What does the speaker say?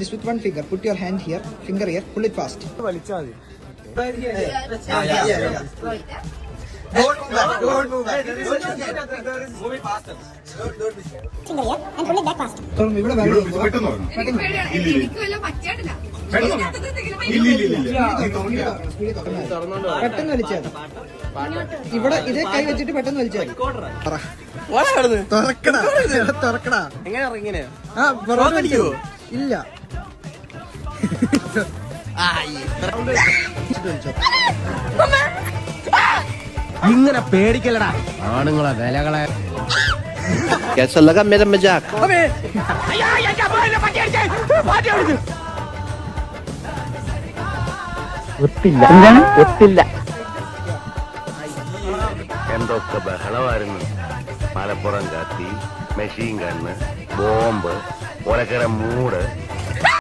Just with one finger, put your hand here, finger here, pull it fast. Don't move back. Move it faster. Finger here and pull it back fast. ഇവിടെ പെട്ടെന്ന് വലിച്ചാൽ ഇവിടെ ഇതേ കൈ വെച്ചിട്ട് പെട്ടെന്ന് വലിച്ചാൽ തുറക്കടാ. എങ്ങനെ ഇറങ്ങിനെ? ഇല്ല ഇങ്ങനെ പേടിക്കലടാ ആണുങ്ങളെ വിലകളെ. कैसा लगा मेरा मजाक? എന്തൊക്കെ ബഹളമായിരുന്നു. മലപ്പുറം കത്തി, മെഷീൻ ഗണ്ണ്, ബോംബ്, ഒലക്കര മൂട്,